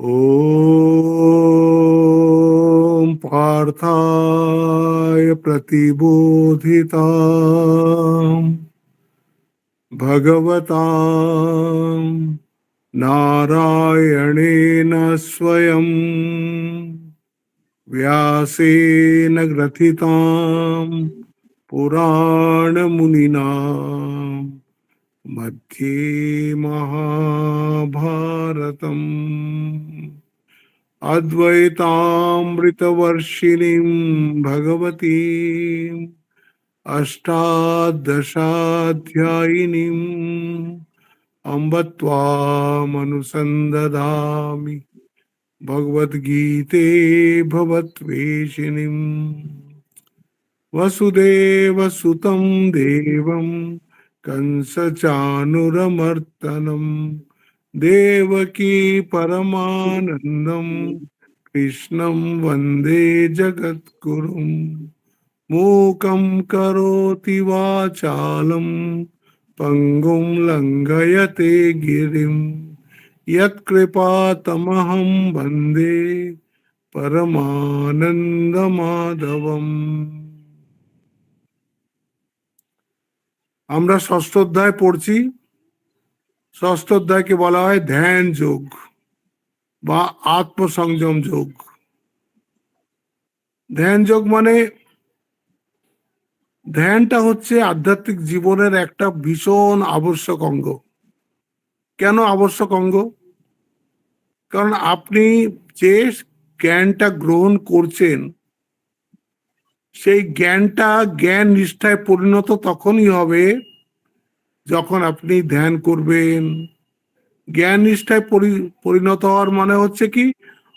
ॐ पार्थाय प्रतिबोधिताम् भगवता नारायणेन स्वयं व्यासेन ग्रथिताम् पुराणमुनिना मध्ये महाभारतम् अद्वैतामृतवर्षिणीं भगवतीम् अष्टादशाध्यायिनीम् अम्ब त्वामनुसन्दधामि भगवद्गीते भवद्वेषिणीम् वसुदेवसुतं देवं कंसचानुरमर्दनं देवकी परमानन्दं कृष्णं वन्दे जगद्गुरुं मूकं करोति वाचालं पङ्गुं लङ्घयते गिरिं यत्कृपातमहं वन्दे परमानन्दमाधवम्। আমরা ষষ্ঠ অধ্যায় পড়ছি। ষষ্ঠ অধ্যায়কে বলা হয় ধ্যান যোগ বা আত্মসংযম যোগ। ধ্যান যোগ মানে ধ্যানটা হচ্ছে আধ্যাত্মিক জীবনের একটা ভীষণ আবশ্যক অঙ্গ। কেন আবশ্যক অঙ্গ? কারণ আপনি যে জ্ঞানটা গ্রহণ করছেন সেই জ্ঞানটা জ্ঞান নিষ্ঠায় পরিণত তখনই হবে যখন আপনি ধ্যান করবেন। জ্ঞান নিষ্ঠায় পরিণত হওয়ার মানে হচ্ছে কি,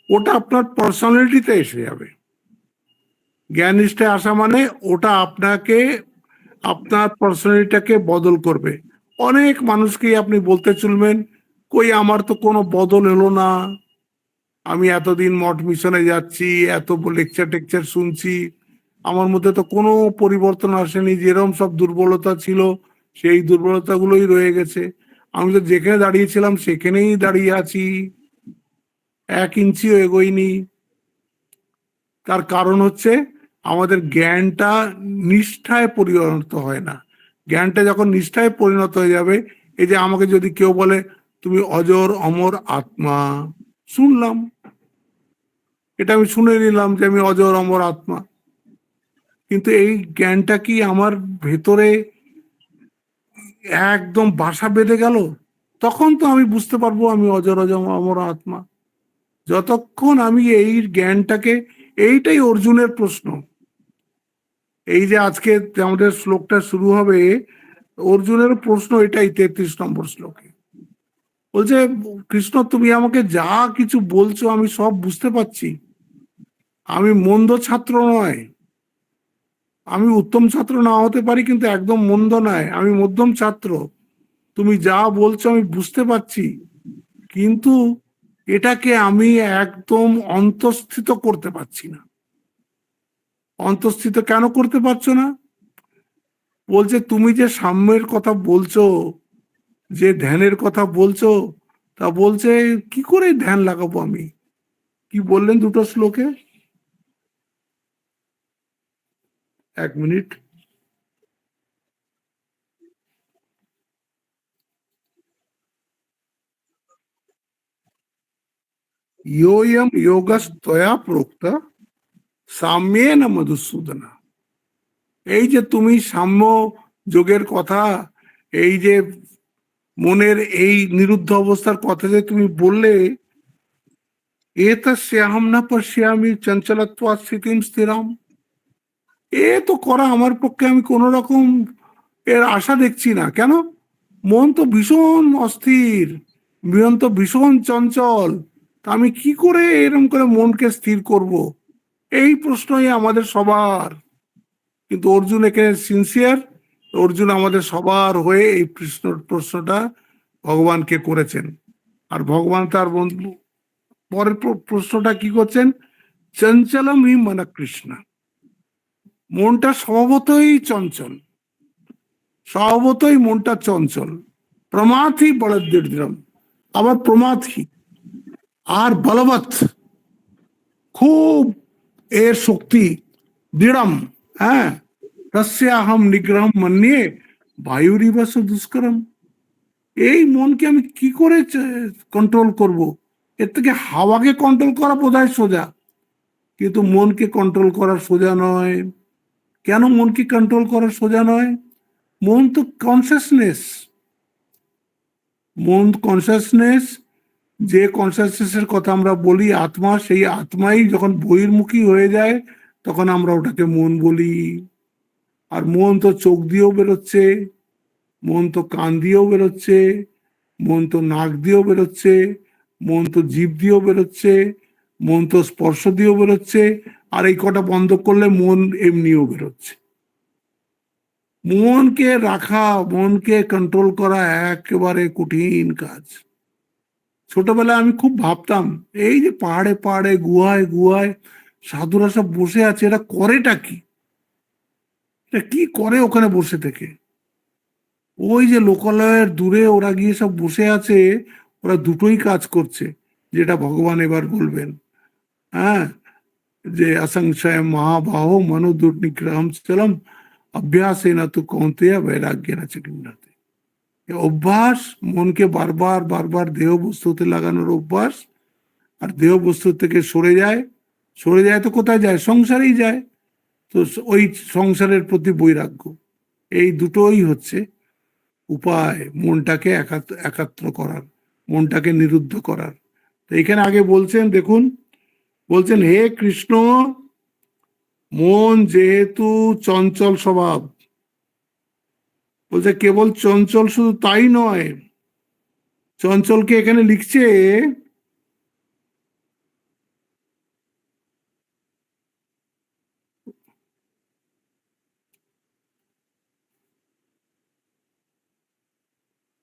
ওটা আপনার পার্সোনালিটিতে এসে যাবে। জ্ঞান নিষ্ঠায় আসা মানে ওটা আপনাকে, আপনার পার্সোনালিটিটাকে বদল করবে। অনেক মানুষকেই আপনি বলতে চলবেন, কই আমার তো কোনো বদল হলো না, আমি এতদিন মঠ মিশনে যাচ্ছি, এত লেকচার টেকচার শুনছি, আমার মধ্যে তো কোনো পরিবর্তন আসেনি, যেরকম সব দুর্বলতা ছিল সেই দুর্বলতাগুলোই রয়ে গেছে, আমি তো যেখানে দাঁড়িয়েছিলাম সেখানেই দাঁড়িয়ে আছি, 1 ইঞ্চিও এগোইনি। তার কারণ হচ্ছে আমাদের জ্ঞানটা নিষ্ঠায় পরিণত হয় না। জ্ঞানটা যখন নিষ্ঠায় পরিণত হয়ে যাবে, এই যে আমাকে যদি কেউ বলে তুমি অজর অমর আত্মা, শুনলাম, এটা আমি শুনে নিলাম যে আমি অজর অমর আত্মা, কিন্তু এই জ্ঞানটা কি আমার ভেতরে একদম বাসা বেঁধে গেল? তখন তো আমি বুঝতে পারবো আমি অজর অমর আত্মা। যতক্ষণ আমি এই জ্ঞানটাকে, এইটাই অর্জুনের প্রশ্ন। এই যে আজকে আমাদের শ্লোকটা শুরু হবে, অর্জুনের প্রশ্ন এটাই, 33 নম্বর শ্লোকে বলছে, কৃষ্ণ তুমি আমাকে যা কিছু বলছো আমি সব বুঝতে পারছি, আমি মন্দ ছাত্র নয়, আমি উত্তম ছাত্র না হতে পারি কিন্তু একদম মন্দ নয়, আমি মধ্যম ছাত্র, তুমি যা বলছো আমি বুঝতে পারছি, কিন্তু এটাকে আমি একদম অন্তঃস্থিত করতে পারছি না। অন্তঃস্থিত কেন করতে পারছো না? বলছে তুমি যে সাম্যের কথা বলছো, যে ধ্যানের কথা বলছো, তা বলছে কি করে ধ্যান লাগাবো আমি? কি বললেন দুটো শ্লোকে? 1 মিনিট। योयम योगस्तया प्रोक्ता সাম্যেন মধুসূদন। এই যে তুমি সাম্য যোগের কথা, এই যে মনের এই নিরুদ্ধ অবস্থার কথা যে তুমি বললে, এতস্যাহম না পশ্যামি চঞ্চলত্বাৎ স্থিতিম স্থিরাম, এ তো করা আমার পক্ষে, আমি কোন রকম এর আশা দেখছি না। কেন? মন তো ভীষণ অস্থির, মন তো ভীষণ চঞ্চল, তা আমি কি করে এরকম করে মনকে স্থির করব? এই প্রশ্নই আমাদের সবার। কিন্তু অর্জুন এখানে সিনসিয়ার, অর্জুন আমাদের সবার হয়ে এই প্রশ্নটা ভগবানকে করেছেন। আর ভগবান তার বন্ধু পরের প্রশ্নটা কি করছেন? চঞ্চলম হি মন কৃষ্ণ, মনটা স্বভাবতই চঞ্চল, স্বভাবতই মনটা চঞ্চল। প্রমাথি বড় দৃঢ়, আবার প্রমাথি, আর বলবৎ, খুব এর শক্তি, দৃঢ়ম, হ্যাঁ, তস্যাহম নিগ্রহম মন্যে বায়ুরিবাস দুষ্করম। এই মনকে আমি কি করে কন্ট্রোল করব? এর থেকে হাওয়াকে কন্ট্রোল করা বোধহয় সোজা, কিন্তু মনকে কন্ট্রোল করা সোজা নয়। কেন মনকে কন্ট্রোল করা সোজা নয়? মন তো কনসাসনেস, মন কনসাসনেস, যে কনসাসনেসের কথা আমরা বলি আত্মা, সেই আত্মাই যখন বহির্মুখী হয়ে যায় তখন আমরা ওটাকে মন বলি। আর মন তো চোখ দিয়েও বেরোচ্ছে, মন তো কান দিয়েও বেরোচ্ছে, মন তো নাক দিয়েও বেরোচ্ছে, মন তো জিভ দিয়েও বেরোচ্ছে, মন তো স্পর্শ দিয়েও বেরোচ্ছে, আর এই কটা বন্ধ করলে মন এমনিও বেরোচ্ছে। মনকে রাখা, মনকে কন্ট্রোল করা একেবারে কঠিন কাজ। ছোটবেলায় আমি খুব ভাবতাম, এই যে পাহাড়ে পাহাড়ে গুহায় গুহায় সাধুরা সব বসে আছে, এরা করেটা কি? এটা কি করে ওখানে বসে থেকে? ওই যে লোকালয়ের দূরে ওরা গিয়ে সব বসে আছে, ওরা দুটোই কাজ করছে, যেটা ভগবান এবার বলবেন। হ্যাঁ, যে असंशय महाबाहो मनो दुर्निग्रहम चलम अभ्यास ना तो कौन्तेय वैराग्य ना चिकिन्नते। অভ্যাস, মনকে বারবার বারবার দেহ বস্তুতে লাগানোর অভ্যাস, আর দেহ বস্তু থেকে সরে যায়। সরে যায় তো কোথায় যায়? সংসারেই যায়। তো ওই সংসারের প্রতি বৈরাগ্য, এই দুটোই হচ্ছে উপায় মনটাকে একাত্র করার, মনটাকে নিরুদ্ধ করার। তো এখানে আগে বলছেন, দেখুন, বলছেন হে কৃষ্ণ, মন যেহেতু চঞ্চল স্বভাব, বলছে কেবল চঞ্চল শুধু তাই নয়, চঞ্চলকে এখানে লিখছে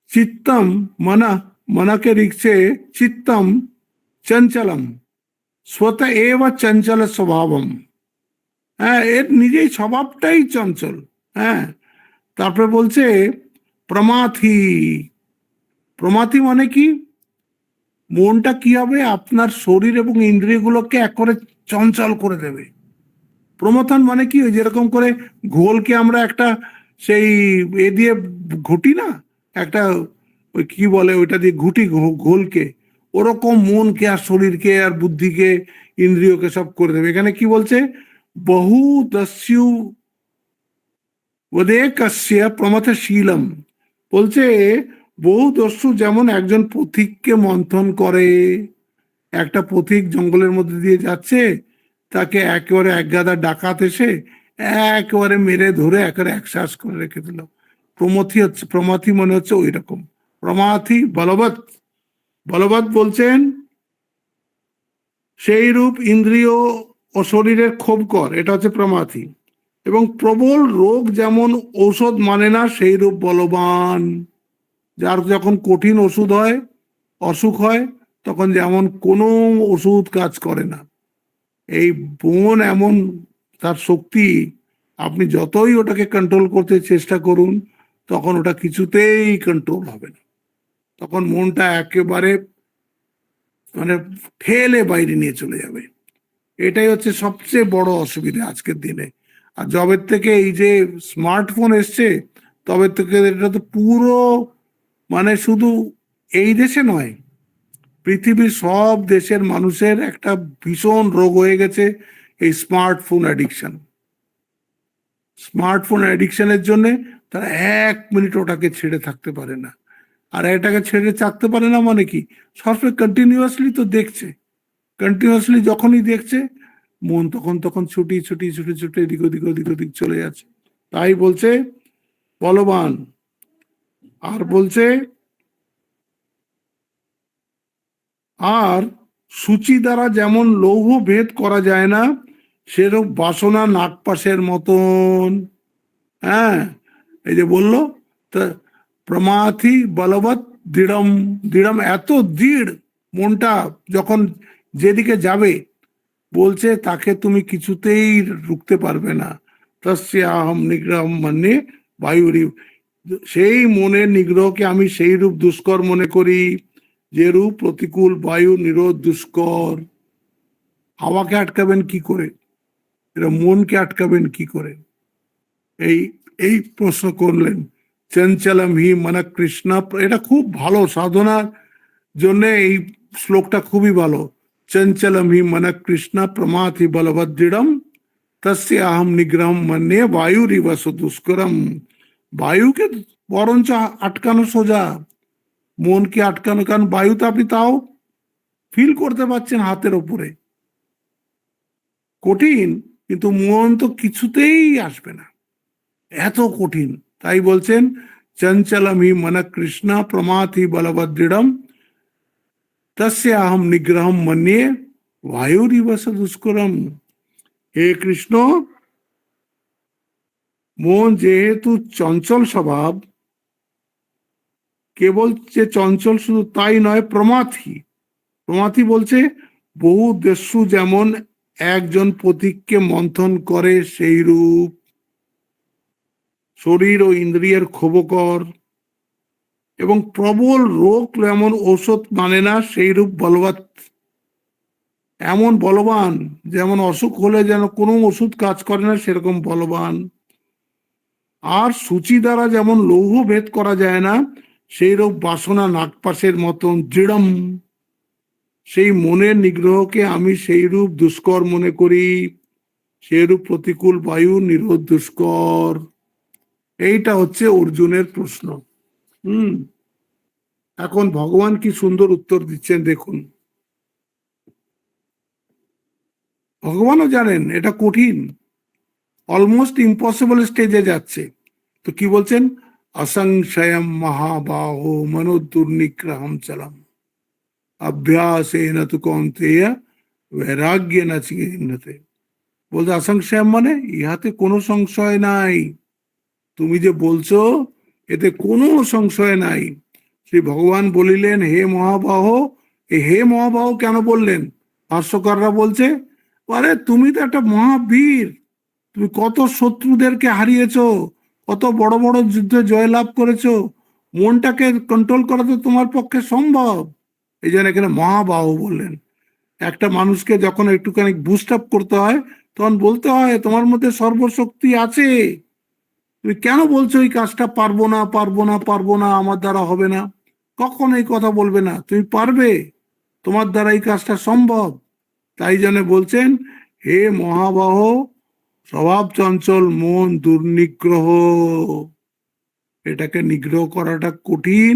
চিত্তম, মনা, মনাকে লিখছে চিত্তম চঞ্চলম স্বত এব চঞ্চল স্বভাবম। হ্যাঁ, এর নিজেই স্বভাবটাই চঞ্চল। হ্যাঁ, তারপরে বলছে প্রমাথি। প্রমাথি মানে কি? মনটা কি হবে? আপনার শরীর এবং ইন্দ্রিয়গুলোকে এক করে চঞ্চল করে দেবে। প্রমথন মানে কি? ওই যেরকম করে ঘোলকে আমরা একটা সেই এ দিয়ে ঘুটি না, একটা ওই কি বলে ওইটা দিয়ে ঘুটি ঘোলকে, ওরকম মনকে আর শরীরকে আর বুদ্ধিকে ইন্দ্রিয়কে সব করে দেবে। এখানে কি বলছে? বহু দস্যু ওদেকস্য প্রমথশীলম। বলছে বহু দস্যু যেমন একজন পথিককে মন্থন করে। একটা পথিক জঙ্গলের মধ্যে দিয়ে যাচ্ছে, তাকে একেবারে এক গাদা ডাকাত এসে একেবারে মেরে ধরে একেবারে একশ্বাস করে রেখে দিল। প্রমথি হচ্ছে, প্রমাথি মনে হচ্ছে ওই রকম। প্রমাথি বলবৎ, বলবৎ বলছেন সেই রূপ ইন্দ্রিয় ও শরীরের ক্ষোভ কর, এটা হচ্ছে প্রমাথি। এবং প্রবল রোগ যেমন ঔষধ মানে না, সেই রূপ বলবান। যার যখন কঠিন ওষুধ হয়, অসুখ হয়, তখন যেমন কোনো ওষুধ কাজ করে না, এই মন এমন, তার শক্তি, আপনি যতই ওটাকে কন্ট্রোল করতে চেষ্টা করুন তখন ওটা কিছুতেই কন্ট্রোল হবে না। তখন মনটা একেবারে মানে ঠেলে বাইরে নিয়ে চলে যাবে। এটাই হচ্ছে সবচেয়ে বড় অসুবিধা আজকের দিনে। আর যবের থেকে এই যে স্মার্টফোন এসছে, তবে থেকে এটা তো পুরো মানে শুধু এই দেশে নয়, পৃথিবীর সব দেশের মানুষের একটা ভীষণ রোগ হয়ে গেছে এই স্মার্টফোন অ্যাডিকশন। স্মার্টফোন অ্যাডিকশনের জন্য তারা এক মিনিট ওটাকে ছেড়ে থাকতে পারে না। আর এটাকে ছেড়ে থাকতে পারে না মানে কি? সবসময় কন্টিনিউয়াসলি তো দেখছে, কন্টিনিউয়াসলি যখনই দেখছে মন তখন তখন ছুটি ছুটি ছুটি ছুটি এদিক ওদিক ওদিক ওদিক চলে যাচ্ছে। তাই বলছে বলবান। আর বলছে আর সূচি দ্বারা যেমন লৌহ ভেদ করা যায় না, সেরকম বাসনা নাগপাশের মতন। হ্যাঁ, এই যে বললো তা প্রমাথি বলবৎ দৃঢ়ম। দৃঢ়ম এত দৃঢ়, মনটা যখন যেদিকে যাবে, বলছে তাকে তুমি কিছুতেই রুখতে পারবে না। তস্যাহম নিগ্রহম মানে বায়ুরি। সেই মনের নিগ্রহকে আমি সেই রূপ দুষ্কর মনে করি, যেরূপ প্রতিকূল বায়ু নিরোধ দুষ্কর। হাওয়াকে আটকাবেন কি করে, এটা মনকে আটকাবেন কি করে, এই এই প্রশ্ন করলেন। চঞ্চলম হি মন কৃষ্ণ, এটা খুব ভালো সাধনার জন্য, এই শ্লোকটা খুবই ভালো। চঞ্চলম হি মন কৃষ্ণ প্রমাথি বলবদৃঢ়ম তস্য আহম নিগ্রহম মন্যে বায়ুরিবস দুষ্করম। বায়ুকে বরঞ্চ আটকানো সোজা, মনকে আটকানো, কারণ বায়ু তো আপনি তাও ফিল করতে পারছেন হাতের ওপরে, কঠিন, কিন্তু মন তো কিছুতেই আসবে না, এত কঠিন। তাই বলছেন চঞ্চলম হি মন কৃষ্ণ প্রমাথি বলবদৃঢ়ম তস্য আহম নিগ্রহম মন্যে বায়ুরিবস দুষ্করম। হে কৃষ্ণ, মন যেহেতু চঞ্চল স্বভাব, কেবল যে চঞ্চল শুধু তাই নয়, প্রমাথি। প্রমাথি বলছে বহু দস্যু যেমন একজন পথিককে মন্থন করে সেই রূপ, শরীর ও ইন্দ্রিয়ের ক্ষোভকর, এবং প্রবল রোগ যেমন ঔষধ মানে না সেই রূপ বলবৎ, এমন বলবান, যেমন অসুখ হলে যেন কোনো ওষুধ কাজ করে না সেরকম বলবান। আর সূচি দ্বারা যেমন লৌহ ভেদ করা যায় না সেই রূপ বাসনা নাগপাশের মতন দৃঢ়ম। সেই মনের নিগ্রহকে আমি সেই রূপ দুষ্কর মনে করি, সেই রূপ প্রতিকূল বায়ু নিরোধ দুষ্কর। এইটা হচ্ছে অর্জুনের প্রশ্ন। হুম এখন ভগবান কি সুন্দর উত্তর দিচ্ছেন দেখুন। ভগবানও জানেন এটা কঠিন, অলমোস্ট ইম্পসিবল স্টেজে যাচ্ছে, তো কি বলছেন, অসংশয়ম মহাবাহো মনো দুর্নিগ্রহম চলম অভ্যাসেন তু কৌন্তেয় বৈরাগ্যেন চিহ্নতে। বলছে অসংশয় মানে ইহাতে কোনো সংশয় নাই, তুমি যে বলছো এতে কোনো সংশয় নাই। শ্রী ভগবান বলিলেন হে মহাবাহ। এই হে মহাবাহ কেন বললেন, ভাষ্যকাররা বলছে আরে তুমি তো একটা মহাবীর, তুমি কত শত্রুদেরকে হারিয়েছো, কত বড় বড় যুদ্ধে জয়লাভ করেছো, মনটাকে কন্ট্রোল করা তো তোমার পক্ষে সম্ভব। এই জন্য এখানে মহাবাহু বললেন। একটা মানুষকে যখন একটুখানি বুস্ট আপ করতে হয় তখন বলতে হয় তোমার মধ্যে সর্বশক্তি আছে, তুমি কেন বলছো এই কাজটা পারবো না পারবো না পারবো না, আমার দ্বারা হবে না। কখন এই কথা বলবে না, তুমি পারবে, তোমার দ্বারা এই কাজটা সম্ভব। তাই জন্য বলছেন হে মহাবাহ, স্বভাব চঞ্চল মন দুর্নিগ্রহ, এটাকে নিগ্রহ করাটা কঠিন,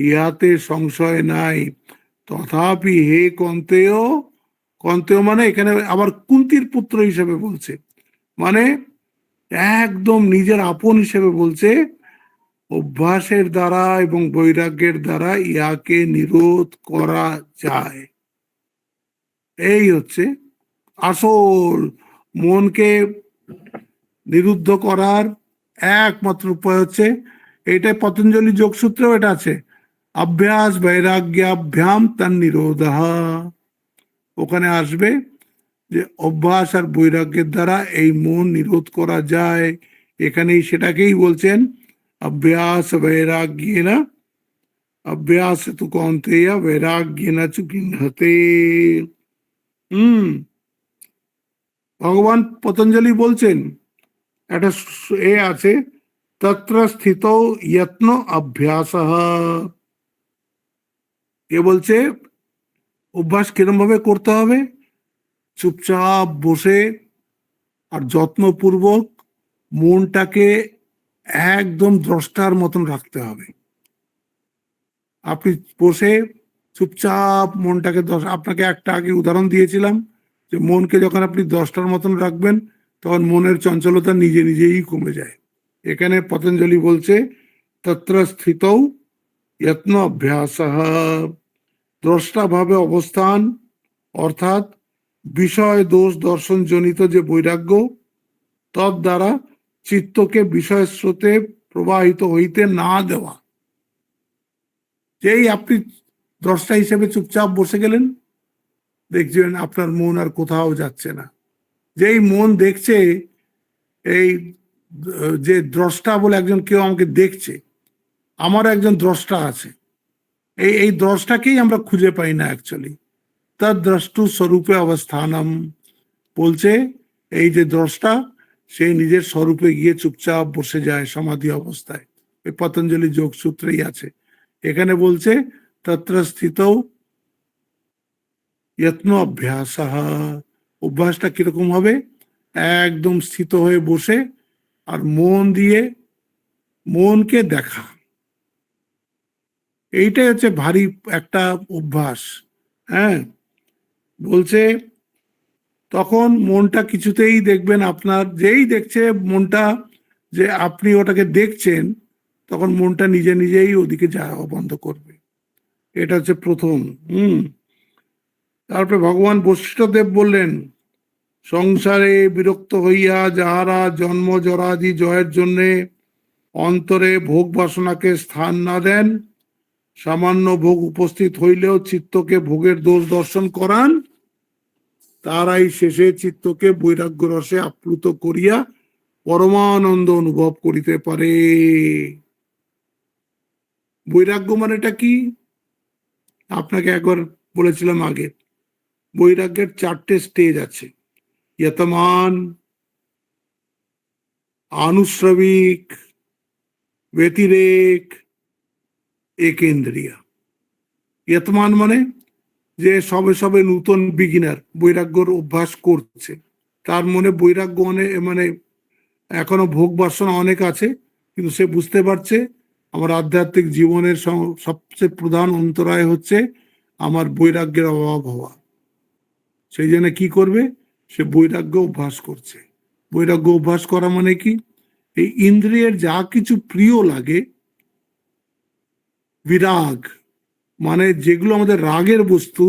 ইহাতে সংশয় নাই। তথাপি হে কন্তেয়, কন্তেয় মানে এখানে আবার কুন্তির পুত্র হিসেবে বলছে, মানে একদম নিজের আপন হিসেবে বলছে, অভ্যাসের দ্বারা এবং বৈরাগ্যের দ্বারা ইহাকে নিরোধ করা যায়। এই হচ্ছে আসল মনকে নিরুদ্ধ করার একমাত্র উপায় হচ্ছে, এইটাই পতঞ্জলি যোগসূত্রেও এটা আছে, অভ্যাস বৈরাগ্যাভ্যাম তার নিরোধ। ওখানে আসবে যে অভ্যাস আর বৈরাগ্যের দ্বারা এই মন নিরোধ করা যায়। এখানেই সেটাকেই বলছেন অভ্যাস বৈরাগ্যেনা, অভ্যাস তু কৌন্তেয় বৈরাগ্যেনা চু গৃহতে। ভগবান পতঞ্জলি বলছেন একটা এ আছে, তত্র স্থিত যত্ন অভ্যাস। এ বলছে অভ্যাস কিরম ভাবে করতে হবে, চুপচাপ বসে আর যত্নপূর্বক মনটাকে একদম দ্রষ্টার মতন রাখতে হবে। আপনি বসে চুপচাপ মনটাকে, আপনাকে একটা আগে উদাহরণ দিয়েছিলাম যে মনকে যখন আপনি দ্রষ্টার মতন রাখবেন তখন মনের চঞ্চলতা নিজে নিজেই কমে যায়। এখানে পতঞ্জলি বলছে তত্র স্থিতৌ যত্ন অভ্যাস, দ্রষ্টা ভাবে অবস্থান, অর্থাৎ বিষয় দোষ দর্শন জনিত যে বৈরাগ্য, তদ দ্বারা চিত্তকে বিষয় স্রোতে প্রবাহিত হইতে না দেওয়া। যেই আপনি দ্রষ্টা হিসেবে চুপচাপ বসে গেলেন, দেখছেন আপনার মন আর কোথাও যাচ্ছে না। যেই মন দেখছে এই যে দ্রষ্টা বলে একজন কেউ আমাকে দেখছে, আমার একজন দ্রষ্টা আছে, এই দ্রষ্টাকেই আমরা খুঁজে পাই না অ্যাকচুয়ালি। তার দ্রষ্টু স্বরূপে অবস্থানম বলছে, এই যে দ্রষ্টা সে নিজের স্বরূপে গিয়ে চুপচাপ বসে যায় সমাধি অবস্থায়। এই পতঞ্জলি যোগ সূত্রেই আছে। এখানে বলছে তত্র স্থিত যত্ন অভ্যাস, অভ্যাসটা কিরকম হবে? একদম স্থিত হয়ে বসে আর মন দিয়ে মনকে দেখা, এইটাই হচ্ছে ভারী একটা অভ্যাস। হ্যাঁ, বলছে তখন মনটা কিছুতেই দেখবেন আপনার, যেই দেখছে মনটা যে আপনি ওটাকে দেখছেন, তখন মনটা নিজে নিজেই ওদিকে যাওয়া বন্ধ করবে। এটা হচ্ছে প্রথম। তারপরে ভগবান বশিষ্ঠদেব বললেন, সংসারে বিরক্ত হইয়া যাহারা জন্ম জরাদি জয়ের জন্যে অন্তরে ভোগ বাসনাকে স্থান না দেন, সামান্য ভোগ উপস্থিত হইলেও চিত্তকে ভোগের দোষ দর্শন করান, তারাই শেষে চিত্তকে বৈরাগ্য রসে আপ্লুত করিয়া পরমানন্দ অনুভব করিতে পারে। বৈরাগ্য মানেটা কি? আপনাকে একবার বলেছিলাম আগে, বৈরাগ্যের 4টে স্টেজ আছে। যতমান, আনুশ্রবিক, ব্যতিরেক, একেন্দ্রিয়া। যতমান মানে যে সবে সবে নূতন বিগিনার বৈরাগ্যর অভ্যাস করছে, তার মনে বৈরাগ্য মানে এখনো ভোগ বাসনা অনেক আছে, কিন্তু সে বুঝতে পারছে আমার আধ্যাত্মিক জীবনের সবচেয়ে প্রধান অন্তরায় হচ্ছে আমার বৈরাগ্যের অভাব হওয়া। সেই জন্য কি করবে? সে বৈরাগ্য অভ্যাস করছে। বৈরাগ্য অভ্যাস করা মানে কি? এই ইন্দ্রিয়ের যা কিছু প্রিয় লাগে, বিরাগ মানে যেগুলো আমাদের রাগের বস্তু,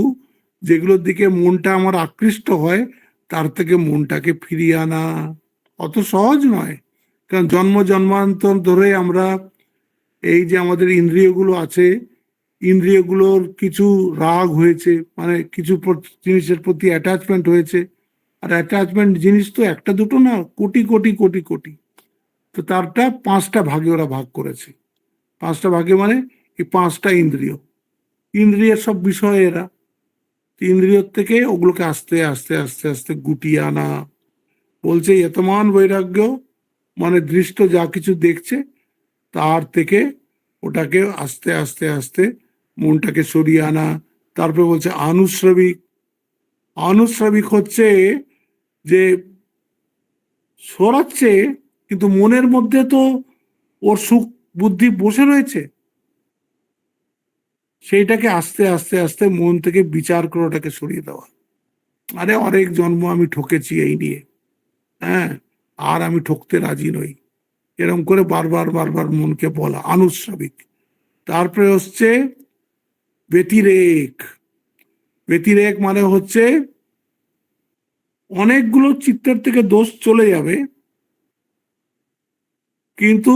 যেগুলোর দিকে মনটা আমার আকৃষ্ট হয়, তার থেকে মনটাকে ফিরিয়ে আনা অত সহজ নয়। কারণ জন্ম জন্মান্তর ধরে আমরা এই যে আমাদের ইন্দ্রিয়গুলো আছে, ইন্দ্রিয়গুলোর কিছু রাগ হয়েছে, মানে কিছু জিনিসের প্রতি অ্যাটাচমেন্ট হয়েছে। আর অ্যাটাচমেন্ট জিনিস তো একটা দুটো না, কোটি কোটি কোটি কোটি। তো তারটা 5টা ভাগে ওরা ভাগ করেছে। 5টা ভাগে মানে এই 5টা ইন্দ্রিয়, ইন্দ্রিয়ের সব বিষয় এরা। ইন্দ্রিয়র থেকে ওগুলোকে আস্তে আস্তে আস্তে আস্তে গুটিয়ে আনা। বলছে এতমান বৈরাগ্য মানে দৃষ্ট যা কিছু দেখছে তার থেকে ওটাকে আস্তে আস্তে আস্তে মনটাকে সরিয়ে আনা। তারপরে বলছে আনুশ্রবিক। আনুশ্রবিক হচ্ছে যে সরাচ্ছে, কিন্তু মনের মধ্যে তো ওর সুখ বুদ্ধি বসে রয়েছে, সেইটাকে আস্তে আস্তে আস্তে মন থেকে বিচার করে ওটাকে সরিয়ে দেওয়া। আরে অনেক জন্ম আমি ঠকেছি এই নিয়ে, হ্যাঁ, আর আমি ঠকতে রাজি নই, এরকম করে বারবার বারবার মনকে বলা, আনুশ্রবিক। তারপরে হচ্ছে ব্যতিরেক। ব্যতিরেক মানে হচ্ছে অনেকগুলো চিত্তের থেকে দোষ চলে যাবে, কিন্তু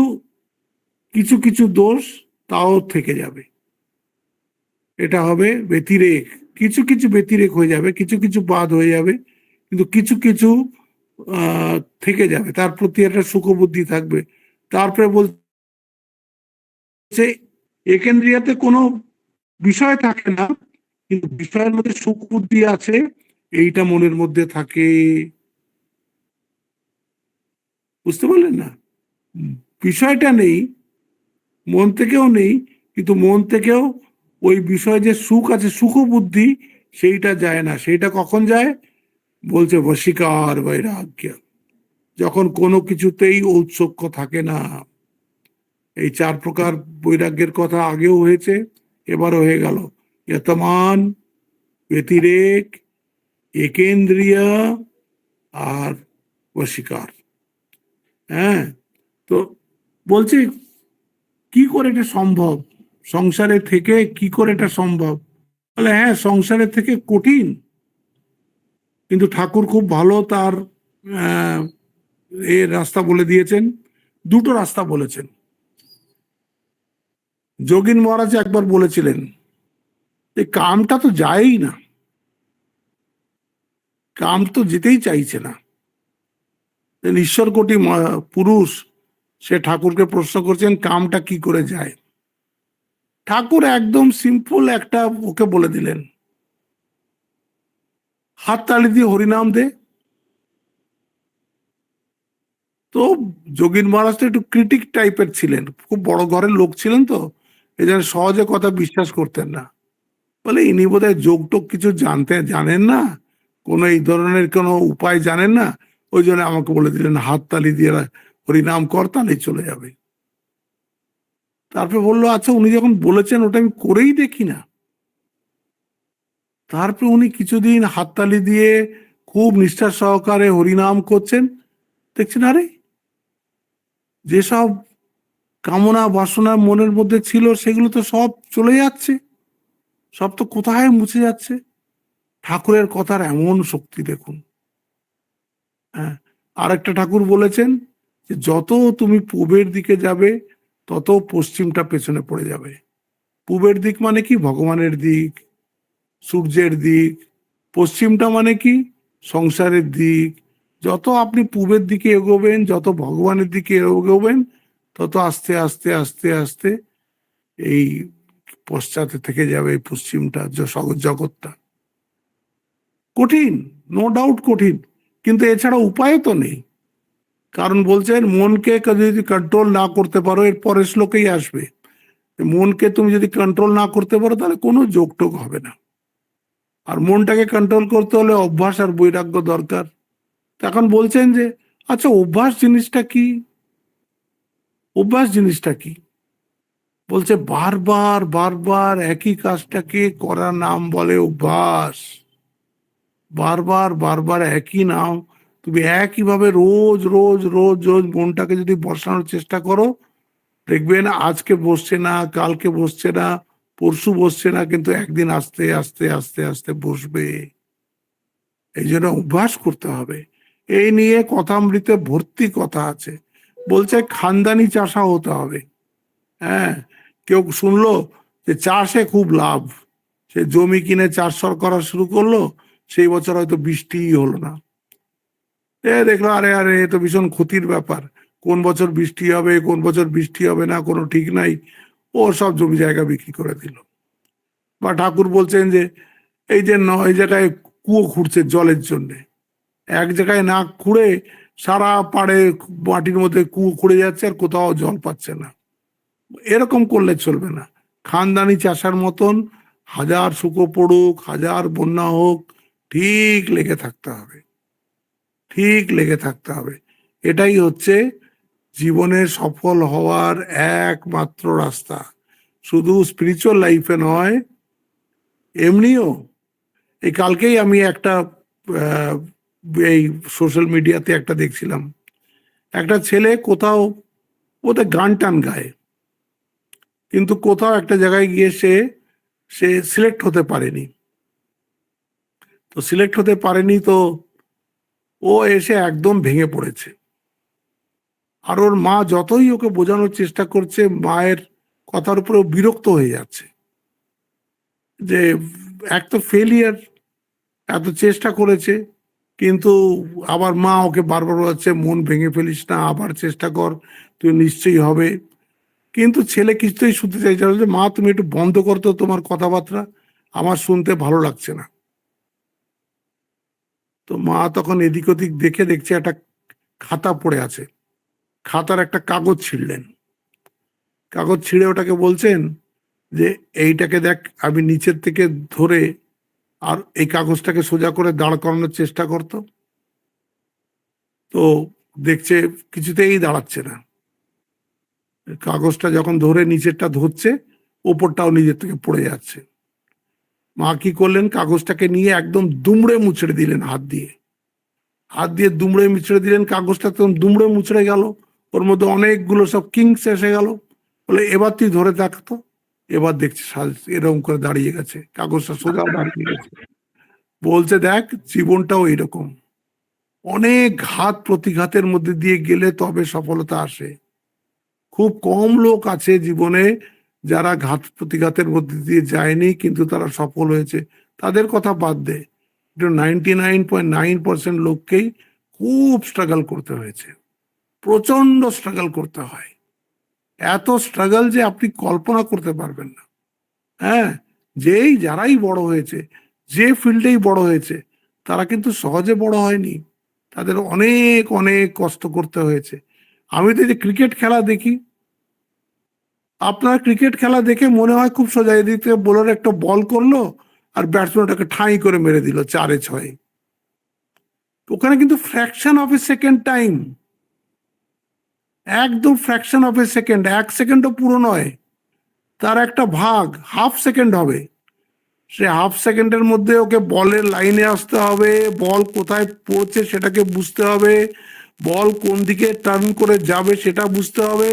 কিছু কিছু দোষ তাও থেকে যাবে, এটা হবে ব্যতিরেক। কিছু কিছু ব্যতিরেক হয়ে যাবে, কিছু কিছু বাদ হয়ে যাবে, কিন্তু কিছু কিছু থেকে যাবে, তার প্রতি একটা সুখবুদ্ধি থাকবে। তারপরে বলছে একেন্দ্রিয়াতে কোনো বিষয় থাকে না, কিন্তু বিষয়ের মধ্যে সুখবুদ্ধি আছে, এইটা মনের মধ্যে থাকে। বুঝতে পারলেন না? বিষয়টা নেই, মন থেকেও নেই, কিন্তু মন থেকেও ওই বিষয় যে সুখ আছে, সুখবুদ্ধি, সেইটা যায় না। সেইটা কখন যায়? বলছে বশীকার বৈরাগ্য, যখন কোনো কিছুতেই ঔৎসুক্য থাকে না। এই 4 প্রকার বৈরাগ্যের কথা আগেও হয়েছে, এবারও হয়ে গেল। যতমান, ব্যতিরেক, একেন্দ্রিয় আর বশীকার। হ্যাঁ, তো বলছি কি করে এটা সম্ভব? সংসারে থেকে কি করে এটা সম্ভব? বলে হ্যাঁ, সংসারে থেকে কঠিন, কিন্তু ঠাকুর খুব ভালো তার এর রাস্তা বলে দিয়েছেন। 2টো রাস্তা বলেছেন। যোগিন মহারাজ একবার বলেছিলেন, এই কামটা তো যায়ই না, কাম তো যেতেই চাইছে না। ঈশ্বর কোটি পুরুষ, সে ঠাকুরকে প্রশ্ন করছেন কামটা কি করে যায়। ঠাকুর একদম সিম্পল একটা ওকে বলে দিলেন, হাততালি দিয়ে হরিনাম দে। তো যোগীন মহারাজ তো একটু ক্রিটিক টাইপের ছিলেন, খুব বড় ঘরের লোক ছিলেন, তো এই জন্য সহজে কথা বিশ্বাস করতেন না। বলে ইনি বোধহয় যোগ টোগ কিছু জানেন না, কোনো এই ধরনের কোনো উপায় জানেন না, ওই জন্য আমাকে বলে দিলেন হাততালি দিয়ে হরিনাম কর, তাহলেই চলে যাবে। তারপরে বললো আচ্ছা উনি যখন বলেছেন ওটা আমি করেই দেখি না। তারপরে উনি কিছুদিন হাততালি দিয়ে খুব নিষ্ঠা সহকারে হরিনাম করছেন, দেখছেন আরে যেসব কামনা বাসনা মনের মধ্যে ছিল সেগুলো তো সব চলে যাচ্ছে, সব তো কোথায় মুছে যাচ্ছে। ঠাকুরের কথার এমন শক্তি দেখুন। হ্যাঁ, আরেকটা ঠাকুর বলেছেন যে যত তুমি পূবের দিকে যাবে তত পশ্চিমটা পেছনে পড়ে যাবে। পূবের দিক মানে কি? ভগবানের দিক, সূর্যের দিক। পশ্চিমটা মানে কি? সংসারের দিক। যত আপনি পূবের দিকে এগোবেন, যত ভগবানের দিকে এগোবেন, তত আস্তে আস্তে আস্তে আস্তে এই পশ্চাতে থেকে যাবে এই পশ্চিমটা, জগৎটা। কঠিন, নো ডাউট কঠিন, কিন্তু এছাড়া উপায় তো নেই। কারণ বলছেন মনকে যদি কন্ট্রোল না করতে পারো, এর পরের শ্লোকেই আসবে, মনকে তুমি যদি কন্ট্রোল না করতে পারো তাহলে কোনো যোগ টোগ হবে না। আর মনটাকে কন্ট্রোল করতে হলে অভ্যাস আর বৈরাগ্য দরকার। এখন বলছেন যে আচ্ছা অভ্যাস জিনিসটা কি? অভ্যাস জিনিসটা কি? বলছে বারবার বারবার একই কাজটাকে করার নাম বলে অভ্যাস। বারবার বারবার একই নাম, তুমি একইভাবে রোজ রোজ রোজ রোজ মনটাকে যদি বসানোর চেষ্টা করো, দেখবেন আজকে বসছে না, কালকে বসছে না, পরশু বসছে না, কিন্তু একদিন আস্তে আস্তে আস্তে আস্তে বসবে। এই জন্য অভ্যাস করতে হবে। এই নিয়ে কথামৃতে ভর্তি কথা আছে। বলছে খানদানি চাষা হতে হবে। হ্যাঁ, কেউ শুনলো যে চাষে খুব লাভ, সে জমি কিনে চাষ করা শুরু করলো, সেই বছর হয়তো বৃষ্টিই হলো না। দেখলো আরে আরে এ তো ভীষণ ক্ষতির ব্যাপার, কোন বছর বৃষ্টি হবে কোন বছর বৃষ্টি হবে না কোনো ঠিক নাই, ও সব জমি জায়গা বিক্রি করে দিল। বা ঠাকুর বলছেন যে এই যে এই জায়গায় কুয়ো খুঁড়ছে জলের জন্যে, এক জায়গায় না খুঁড়ে সারা পাড়ে মাটির মধ্যে কুয়ো খুঁড়ে যাচ্ছে আর কোথাও জল পাচ্ছে না। এরকম করলে চলবে না। খানদানি চাষার মতন হাজার শুকো পড়ুক, হাজার বন্যা হোক, ঠিক লেগে থাকতে হবে, ঠিক লেগে থাকতে হবে। এটাই হচ্ছে জীবনে সফল হওয়ার একমাত্র রাস্তা। শুধু স্পিরিচুয়াল লাইফে নয়, এমনিও। এই কালকেই আমি একটা এই সোশ্যাল মিডিয়াতে একটা দেখছিলাম, একটা ছেলে কোথাও ওতে গান টান গায়, কিন্তু কোথাও একটা জায়গায় গিয়ে সে সে সিলেক্ট হতে পারেনি। তো সিলেক্ট হতে পারেনি, তো ও এসে একদম ভেঙে পড়েছে। আর ওর মা যতই ওকে বোঝানোর চেষ্টা করছে, মায়ের কথার উপরে বিরক্ত হয়ে যাচ্ছে যে এক তো ফেলিয়ার, এত চেষ্টা করেছে, কিন্তু আবার মা ওকে বারবার বলছে মন ভেঙে ফেলিস না, আবার চেষ্টা কর, তুই নিশ্চয়ই হবে। কিন্তু ছেলে কিছুতেই শুনতে চাইছে না, যে মা তুমি একটু বন্ধ করতো তোমার কথাবার্তা, আমার শুনতে ভালো লাগছে না। তো মা তখন এদিক ওদিক দেখে দেখছে একটা খাতা পড়ে আছে, খাতার একটা কাগজ ছিঁড়লেন, কাগজ ছিঁড়ে ওটাকে বলছেন যে এইটাকে দেখ, আমি নিচের থেকে ধরে আর এই কাগজটাকে সোজা করে দাঁড় করানোর চেষ্টা করতো। তো দেখছে কিছুতেই দাঁড়াচ্ছে না। কাগজটা যখন ধরে নিচেরটা ধরছে, ওপরটাও নিজের থেকে পড়ে যাচ্ছে। মা কি করলেন, কাগজটাকে নিয়ে একদম দুমড়ে মুচড়ে দিলেন, হাত দিয়ে হাত দিয়ে দুমড়ে মুচড়ে দিলেন। কাগজটা তখন দুমড়ে মুচড়ে গেল, ওর মধ্যে অনেকগুলো সব কিংস এসে গেল। বলে এবার তুই ধরে থাকতো। এবার দেখছি এরকম করে দাঁড়িয়ে গেছে, কাগজটা সোজা দাঁড়িয়ে গেছে। বলছে দেখ জীবনটাও এরকম, অনেক ঘাত প্রতিঘাতের মধ্যে দিয়ে গেলে তবে সফলতা আসে। খুব কম লোক আছে জীবনে যারা ঘাত প্রতিঘাতের মধ্যে দিয়ে যায়নি কিন্তু তারা সফল হয়েছে। তাদের কথা বাদ দে, 99.9% লোককেই খুব স্ট্রাগল করতে হয়েছে, প্রচন্ড স্ট্রাগল করতে হয়। এত স্ট্রাগল যে আপনি কল্পনা করতে পারবেন না। হ্যাঁ, যারাই বড় হয়েছে, যে ফিল্ডেই বড় হয়েছে, তারা কিন্তু সহজে বড় হয়নি। তাদের অনেক অনেক কষ্ট করতে হয়েছে। আমি তো যে ক্রিকেট খেলা দেখি, আপনার ক্রিকেট খেলা দেখে মনে হয় খুব সোজা, এদিকে বোলার একটা বল করলো আর ব্যাটসম্যান ওটাকে ঠাঁই করে মেরে দিল 4-6। ওখানে কিন্তু fraction of A second time, একদম ফ্র্যাকশন অফ এ সেকেন্ড, 1 সেকেন্ডও পুরো নয়, তার একটা ভাগ, হাফ সেকেন্ড হবে। সে হাফ সেকেন্ডের মধ্যে ওকে বলের লাইনে আসতে হবে, বল কোথায় পড়ছে সেটাকে বুঝতে হবে, বল কোন দিকে টার্ন করে যাবে সেটা বুঝতে হবে,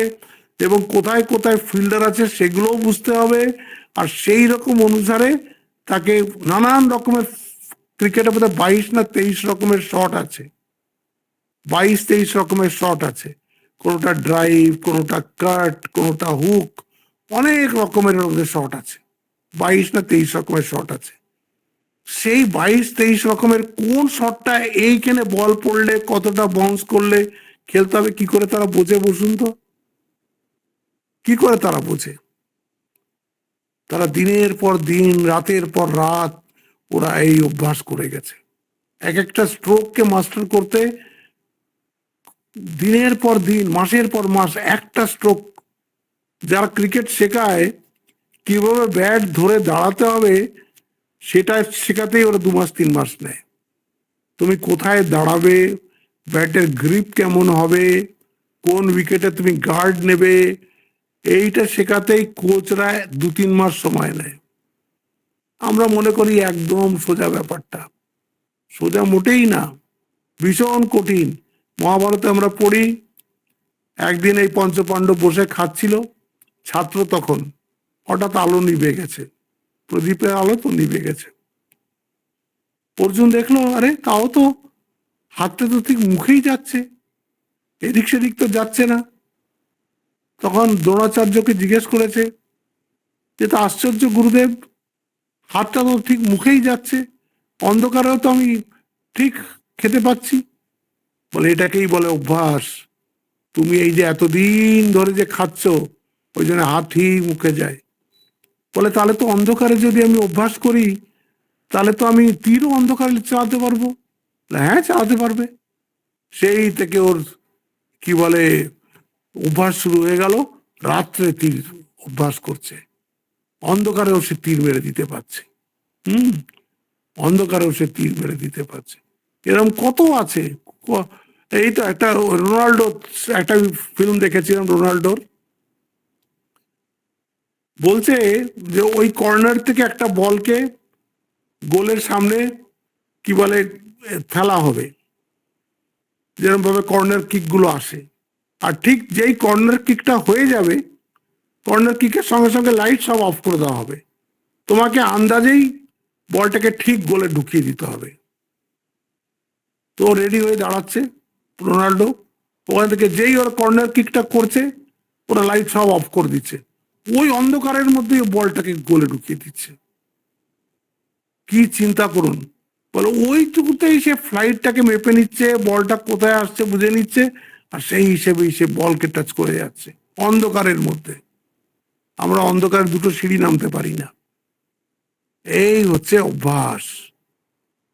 এবং কোথায় কোথায় ফিল্ডার আছে সেগুলোও বুঝতে হবে। আর সেই রকম অনুসারে তাকে নানান রকমের, ক্রিকেটে বোধহয় 22 না 23 রকমের শট আছে, 22-23 রকমের শট আছে। কোনোটা ড্রাইভ, কোনোটা কাট, কোনোটা হুক, অনেক রকমের শট আছে। 22 না 23 রকমের শট আছে। সেই 22-23 রকমের কোন শটটা এইখানে বল পড়লে কতটা বাউন্স করলে খেলতে হবে, কি করে তারা বোঝে বসুন তো? কি করে তারা বোঝে? তারা দিনের পর দিন, রাতের পর রাত ওরা এই অভ্যাস করে গেছে। এক একটা স্ট্রোককে মাস্টার করতে দিনের পর দিন, মাসের পর মাস, একটা স্ট্রোক। যারা ক্রিকেট শেখায় কিভাবে ব্যাট ধরে দাঁড়াতে হবে সেটা শেখাতেই ওরা 2 মাস 3 মাস নেয়। তুমি কোথায় দাঁড়াবে, ব্যাটের গ্রিপ কেমন হবে, কোন উইকেটে তুমি গার্ড নেবে, এইটা শেখাতেই কোচরা 2-3 মাস সময় নেয়। আমরা মনে করি একদম সোজা ব্যাপারটা, সোজা মোটেই না, ভীষণ কঠিন। মহাভারতে আমরা পড়ি, একদিন এই পঞ্চপাণ্ডব বসে খাচ্ছিল, ছাত্র তখন, হঠাৎ আলো নিভে গেছে, প্রদীপের আলো তো নিভে গেছে। অর্জুন দেখলো, আরে তাও তো হাতটা তো ঠিক মুখেই যাচ্ছে, এদিক সেদিক তো যাচ্ছে না। তখন দ্রোণাচার্যকে জিজ্ঞেস করেছে যে, তা আশ্চর্য গুরুদেব, হাতটা তো ঠিক মুখেই যাচ্ছে, অন্ধকারেও তো আমি ঠিক খেতে পাচ্ছি। বলে, এটাকেই বলে অভ্যাস। তুমি এই যে এতদিন ধরে যে খাচ্ছ, ওই জন্য হাত ঠিক মুখে যায়। বলে, তাহলে তো অন্ধকারে যদি আমি অভ্যাস করি, তাহলে তো আমি তীরও অন্ধকারে চালাতে পারবো। হ্যাঁ, চালাতে পারবে। সেই থেকে ওর কি বলে অভ্যাস শুরু হয়ে গেল, রাত্রে তীর অভ্যাস করছে, অন্ধকারেও সে তীর মেরে দিতে পারছে। হুম, অন্ধকারেও সে তীর মেরে দিতে পারছে। এরকম কত আছে। এই তো একটা রোনাল্ডো, একটা ফিল্ম দেখেছিলাম রোনাল্ডোর, বলছে যে ওই কর্নার থেকে একটা বলকে গোলের সামনে কি বলে ফেলা হবে, যেরকম ভাবে কর্নার কিক গুলো আসে। আর ঠিক যেই কর্নার কিকটা হয়ে যাবে, কর্নার কিকের সঙ্গে সঙ্গে লাইট সব অফ করে দেওয়া হবে, তোমাকে আন্দাজেই বলটাকে ঠিক গোলে ঢুকিয়ে দিতে হবে। তো রেডি হয়ে দাঁড়াচ্ছে রোনাল্ডো, ওখান থেকে যেই ওরা কর্নার কিকটা করছে, ওরা লাইট সব অফ করে দিচ্ছে, ওই অন্ধকারের মধ্যে বলটাকে গোলে ঢুকিয়ে দিচ্ছে। কি চিন্তা করুন। বলে ওইটুকুতেই সে ফ্লাইটটাকে মেপে নিচ্ছে, বলটা কোথায় আসছে বুঝে নিচ্ছে, আর সেই হিসেবেই সে বলকে টাচ করে যাচ্ছে অন্ধকারের মধ্যে। আমরা অন্ধকারে দুটো সিঁড়ি নামতে পারি না। এই হচ্ছে অভ্যাস।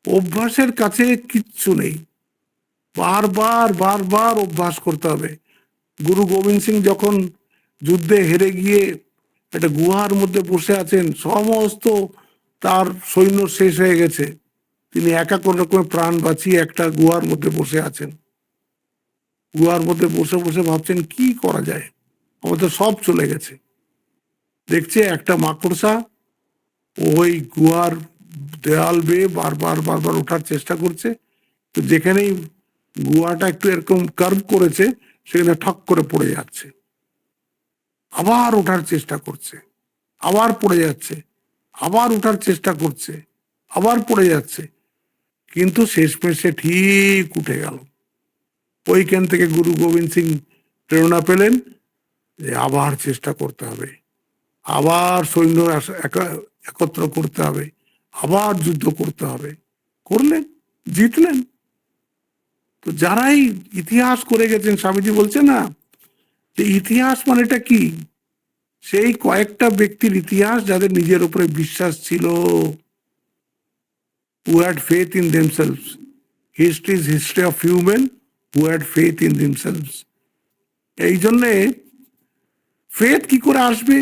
অভ্যাসের কাছে কিচ্ছু নেই, বারবার বারবার অভ্যাস করতে হবে। গুরু গোবিন্দ সিং যখন যুদ্ধে হেরে গিয়ে একটা গুহার মধ্যে বসে আছেন, সমস্ত তার সৈন্য শেষ হয়ে গেছে, তিনি একা কোন রকমের প্রাণ বাঁচিয়ে একটা গুহার মধ্যে বসে আছেন। গুহার মধ্যে বসে বসে ভাবছেন কি করা যায়, আমাদের সব চলে গেছে। দেখছে একটা মাকড়সা ওই গুহার দেয়াল বেয়ে বারবার বারবার ওঠার চেষ্টা করছে, তো যেখানেই গুহাটা একটু এরকম কার্ভ করেছে সেখানে ঠক করে পড়ে যাচ্ছে, আবার ওঠার চেষ্টা করছে, আবার পড়ে যাচ্ছে, আবার ওঠার চেষ্টা করছে, আবার পড়ে যাচ্ছে, কিন্তু শেষমেশ সে ঠিক উঠে গেল। ওইখান থেকে গুরু গোবিন্দ সিং প্রেরণা পেলেন যে আবার চেষ্টা করতে হবে, আবার সৈন্য একত্র করতে হবে, আবার যুদ্ধ করতে হবে। করলেন, জিতলেন। তো যারাই ইতিহাস করে গেছেন, স্বামীজি বলছে না যে ইতিহাস মানেটা কি, সেই কয়েকটা ব্যক্তির ইতিহাস যাদের নিজের উপরে বিশ্বাস ছিল, who had faith in themselves. History is history of human who had faith in themselves. এই জন্যে ফেথ কি করে আসবে?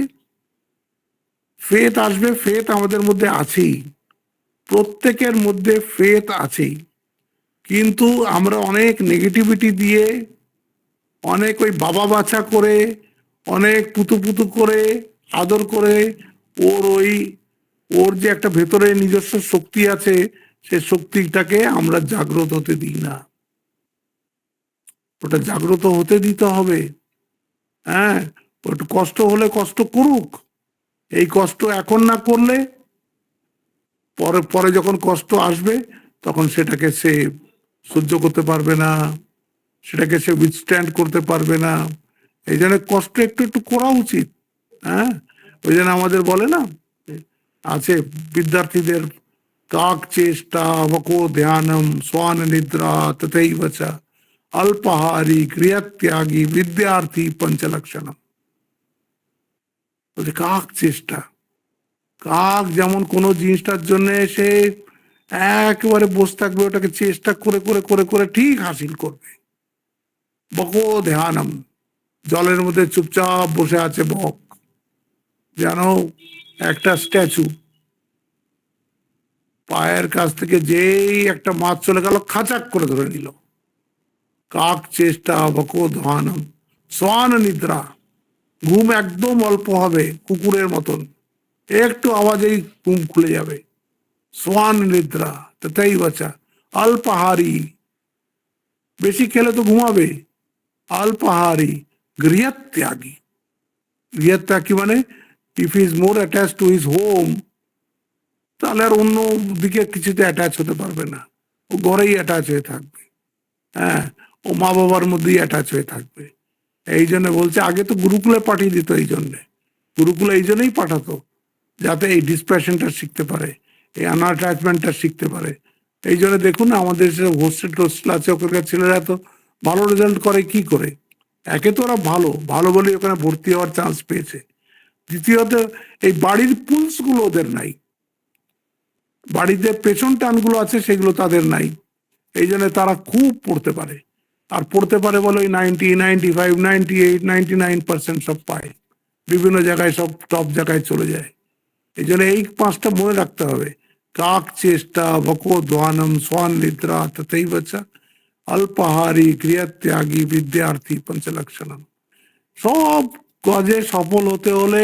ফেথ আসবে, ফেথ আমাদের মধ্যে আছেই, প্রত্যেকের মধ্যে ফেথ আছেই, কিন্তু আমরা অনেক নেগেটিভিটি দিয়ে, অনেক ওই বাবা বাছা করে, অনেক পুতু পুতু করে, আদর করে, ওর যে একটা ভেতরে নিজস্ব শক্তি আছে, সে শক্তিটাকে আমরা জাগ্রত হতে দিই না। ওটা জাগ্রত হতে দিতে হবে। হ্যাঁ, একটু কষ্ট হলে কষ্ট করুক। এই কষ্ট এখন না করলে পরে পরে যখন কষ্ট আসবে তখন সেটাকে সে সহ্য করতে পারবে না, সেটাকে সে উইথস্ট্যান্ড করতে পারবে না। এই জন্য কষ্ট একটু একটু করা উচিত। হ্যাঁ, ওই জন্য আমাদের বলে না, আছে বিদ্যার্থীদের, কাক চেষ্টা বকো ধ্যানম স্বান নিদ্রা তথৈব চ অল্পাহারি গৃহত্যাগী বিদ্যার্থী পঞ্চলক্ষণম। বলছে কাক চেষ্টা, কাক যেমন কোনো জিনিসটার জন্য সে একেবারে বসে থাকবে, ওটাকে চেষ্টা করে করে করে করে ঠিক হাসিল করবে। বকো ধ্যানম, জলের মধ্যে চুপচাপ বসে আছে বক, যেন একটা স্ট্যাচু। পায়ের কাছ থেকে যেই একটা মাছ চলে গেল, খাচাক করে ধরে নিল। কাক চেষ্টা বকো ধ্যানম স্বান নিদ্রা, ঘুম একদম অল্প হবে, কুকুরের মতন, একটু আওয়াজেই ঘুম খুলে যাবে। স্বান নিদ্রা তথাই বাচা অল্পাহারি, বেশি খেলে তো ঘুমাবে। অল্পাহারি গৃহত্যাগী, গৃহত্যাগী মানে if is more attach to his home, তাহলে আর অন্য দিকে কিছুতে অ্যাটাচ হতে পারবে না, ও ঘরেই অ্যাটাচ হয়ে থাকবে। হ্যাঁ, ও মা বাবার মধ্যেই অ্যাটাচ হয়ে থাকবে। এই জন্য বলছে, আগে তো গুরুকুলে পাঠিয়ে দিত, এই জন্যে গুরুকুলে এই জন্যই পাঠাতো, যাতে এই ডিসপ্যাশনটা শিখতে পারে, এই আনঅ্যাটাচমেন্টটা শিখতে পারে। এই জন্য দেখুন আমাদের যে হোস্টেল টোস্টেল আছে, ওখানকার ছেলেরা তো ভালো রেজাল্ট করে। কি করে? একে তো ওরা ভালো ভালো বলে ওখানে ভর্তি হওয়ার চান্স পেয়েছে, দ্বিতীয়ত এই বাড়ির পুলস গুলো ওদের নাই, বাড়িতে পেছন টানগুলো আছে সেগুলো তাদের নাই। এই জন্য তারা খুব পড়তে পারে, আর পড়তে পারে বলে ওই 90, 95, 98, 99% সব পায়, বিভিন্ন জায়গায় সব টপ জায়গায় চলে যায়। এই জন্য এই পাঁচটা মনে রাখতে হবে, কাক চেষ্টা বকো ধ্যানম স্বান নিদ্রা তথৈব চ অল্পাহারি গৃহত্যাগী বিদ্যার্থী পঞ্চলক্ষণম। সব কাজে সফল হতে হলে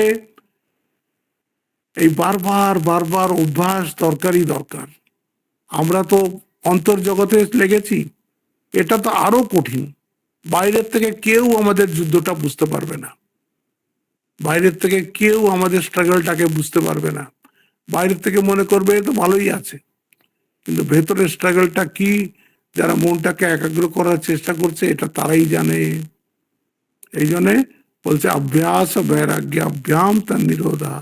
এই বারবার বারবার অভ্যাস দরকারই দরকার। আমরা তো অন্তর্জগতে লেগেছি, এটা তো আরো কঠিন। বাইরের থেকে কেউ আমাদের যুদ্ধটা বুঝতে পারবে না, বাইরের থেকে কেউ আমাদের স্ট্রাগলটাকে বুঝতে পারবে না। বাইরের থেকে মনে করবে তো ভালোই আছে, কিন্তু ভেতরের স্ট্রাগলটা কি, যারা মনটাকে একাগ্র করার চেষ্টা করছে, এটা তারাই জানে। এই জন্যে বলছে অভ্যাস বৈরাগ্য অভ্যাম তার নিরোধা।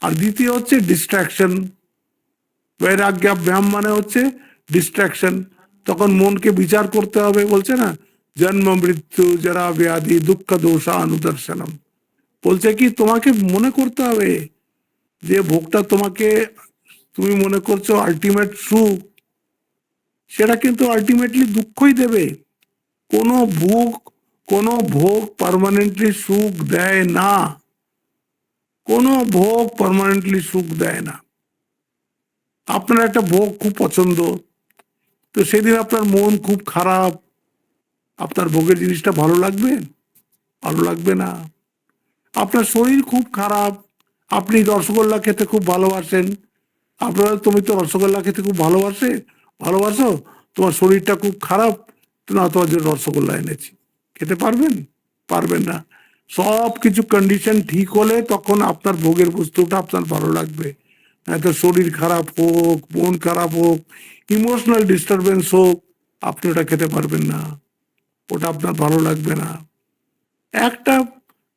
আর দ্বিতীয় হচ্ছে ডিস্ট্রাকশন। বৈরাগ্যাভ্যাম মানে হচ্ছে ডিস্ট্রাকশন। তখন মনকে বিচার করতে হবে, বলছে না জন্ম মৃত্যু জরা ব্যাধি দুঃখ দোষা অনুদর্শনম। বলছে কি তোমাকে মনে করতে হবে যে ভোগটা তোমাকে, তুমি মনে করছো আলটিমেট সুখ, সেটা কিন্তু আলটিমেটলি দুঃখই দেবে। কোনো ভোগ, কোনো ভোগ পার্মানেন্টলি সুখ দেয় না, কোনো ভোগ পার্মানেন্টলি সুখ দেয় না। আপনার একটা ভোগ খুব পছন্দ, তো সেদিন আপনার মন খুব খারাপ, আপনার ভোগের জিনিসটা ভালো লাগবে? ভালো লাগবে না। আপনার শরীর খুব খারাপ, আপনি রসগোল্লা খেতে খুব ভালোবাসেন, আপনার তুমি তো রসগোল্লা খেতে খুব ভালোবাসো, তোমার শরীরটা খুব খারাপ, না তোমার জন্য রসগোল্লা এনেছি, খেতে পারবেন? পারবেন না। সব কিছু কন্ডিশন ঠিক হলে তখন আপনার ভোগের বস্তুটা আপনার ভালো লাগবে। তো শরীর খারাপ হোক, মন খারাপ হোক, ইমোশনাল ডিস্টারবেন্স হোক, আপনি ওটা খেতে পারবেন না, ওটা আপনার ভালো লাগবে না। একটা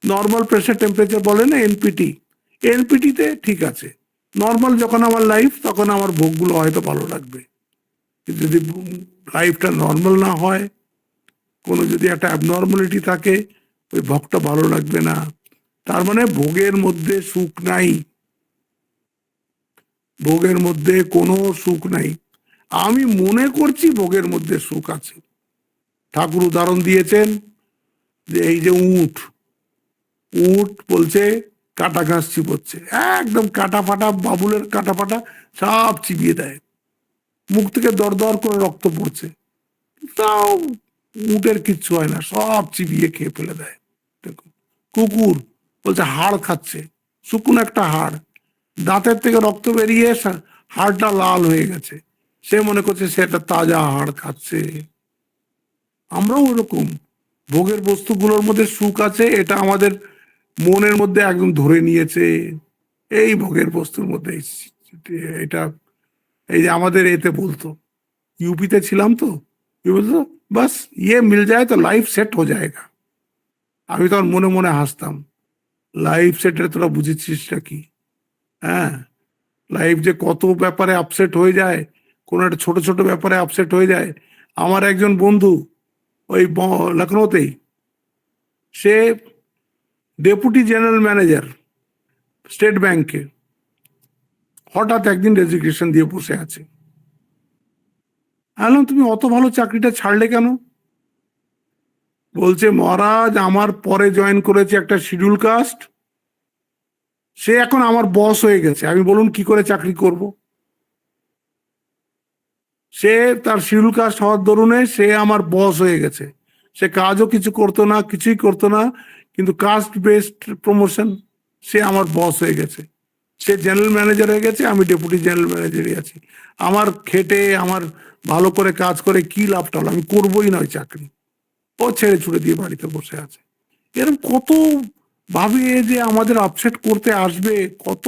নর্মাল প্রেসার টেম্পারেচার বলে না এনপিটি, এনপিটিতে ঠিক আছে, নর্মাল যখন আমার লাইফ তখন আমার ভোগগুলো হয়তো ভালো লাগবে। যদি লাইফটা নর্মাল না হয়, কোনো যদি একটা অ্যাবনর্মালিটি থাকে, ওই ভোগটা ভালো লাগবে না। তার মানে ভোগের মধ্যে সুখ নাই, ভোগের মধ্যে কোনো সুখ নাই। আমি মনে করছি ভোগের মধ্যে সুখ আছে। ঠাকুর উদাহরণ দিয়েছেন যে এই যে উট, উট বলছে কাটা ঘাস চিবোচ্ছে, একদম কাটা ফাটা, বাবুলের কাটা ফাটা সব চিবিয়ে দেয়, মুখ থেকে দর দর করে রক্ত পড়ছে, তাও উটের কিচ্ছু হয় না, সব চিবিয়ে খেয়ে ফেলে দেয়। দেখুন, কুকুর বলছে হাড় খাচ্ছে, শুকনো একটা হাড়, দাঁতের থেকে রক্ত বেরিয়ে হাড়টা লাল হয়ে গেছে, সে মনে করছে সে একটা তাজা হাড় খাচ্ছে। আমরাও ওরকম, ভোগের বস্তুগুলোর মধ্যে সুখ আছে, এটা আমাদের মনের মধ্যে একদম ধরে নিয়েছে এই ভোগের বস্তুর মধ্যে। এটা এই যে আমাদের এতে বলতো, यूपी তে ছিলাম তো, বলতো বাস ইয়ে মিল যায় তো লাইফ সেট হয়ে যায়গা। আমি তখন মনে মনে হাসতাম, লাইফ সেটের তোরা বুঝেছিসটা কি? হ্যাঁ, লাইফ যে কত ব্যাপারে আপসেট হয়ে যায়, কোনো একটা ছোট ছোট ব্যাপারে আপসেট হয়ে যায়। আমার একজন বন্ধু ওই লখনৌতেই, সে ডেপুটি জেনারেল ম্যানেজার স্টেট ব্যাংকে, হঠাৎ একদিন রেজিগনেশন দিয়ে বসে আছে। বললাম তুমি অত ভালো চাকরিটা ছাড়লে কেন? বলছে মহারাজ আমার পরে জয়েন করেছে একটা শিডিউল কাস্ট, সে এখন আমার বস হয়ে গেছে, আমি বলুন কি করে চাকরি করব? সে তার শিডিউল কাস্ট হওয়ার দরুনে সে আমার বস হয়ে গেছে, সে কাজও কিছু করতো না, কিছুই করতো না, কিন্তু কাস্ট বেসড প্রমোশন, সে আমার বস হয়ে গেছে, সে জেনারেল ম্যানেজার হয়ে গেছে, আমি ডেপুটি জেনারেল ম্যানেজারই আছি। আমার খেটে আমার ভালো করে কাজ করে কি লাভটা হলো? আমি করবোই না ওই চাকরি। ও ছেড়ে ছুড়ে দিয়ে বাড়িতে বসে আছে। এরকম কত ভাবে যে আমাদের আপসেট করতে আসবে, কত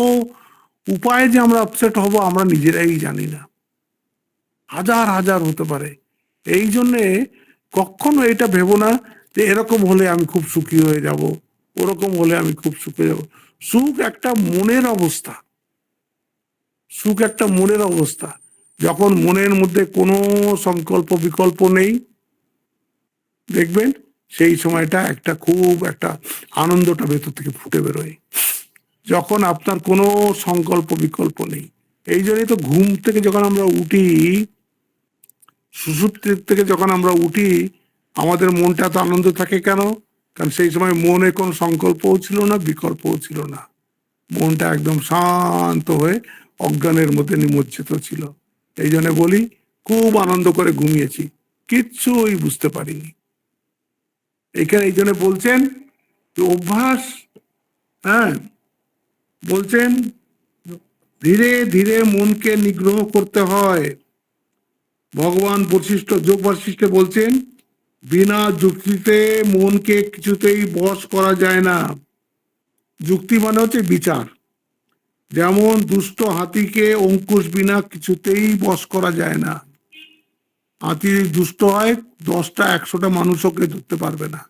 উপায়ে যে আমরা আপসেট হব আমরা নিজেরাই জানি না, হাজার হাজার হতে পারে। এই জন্যে কখনো এটা ভেবো না যে এরকম হলে আমি খুব সুখী হয়ে যাব, ওরকম হলে আমি খুব সুখে যাব। সুখ একটা মনের অবস্থা, সুখ একটা মনের অবস্থা। যখন মনের মধ্যে কোনো সংকল্প বিকল্প নেই, দেখবেন সেই সময়টা একটা খুব একটা আনন্দটা ভেতর থেকে ফুটে বেরোয়। যখন আপনার কোনো সংকল্প বিকল্প নেই, এই জন্যই তো ঘুম থেকে যখন আমরা উঠি, সুষুপ্তির থেকে যখন আমরা উঠি, আমাদের মনটা তো আনন্দ থাকে কেন? কারণ সেই সময় মনে কোনো সংকল্পও ছিল না, বিকল্পও ছিল না, মনটা একদম শান্ত হয়ে অজ্ঞানের মধ্যে নিমজ্জিত ছিল। এই জন্য বলি খুব আনন্দ করে ঘুমিয়েছি, কিচ্ছুই বুঝতে পারিনি। এখানে এই জন্য বলছেন অভ্যাস, হ্যাঁ বলছেন ধীরে ধীরে মনকে নিগ্রহ করতে হয়। ভগবান বশিষ্ঠ, যোগ বশিষ্ঠে বলছেন বিনা যুক্তিতে মনকে কিছুতেই বশ করা যায় না। যুক্তি মানে হচ্ছে বিচার। যেমন দুষ্ট হাতিকে অঙ্কুশ বিনা কিছুতেই বশ করা যায় না। হাতি দুষ্ট হয়, 10টা 100টা মানুষ ওকে ধরতে পারবে না,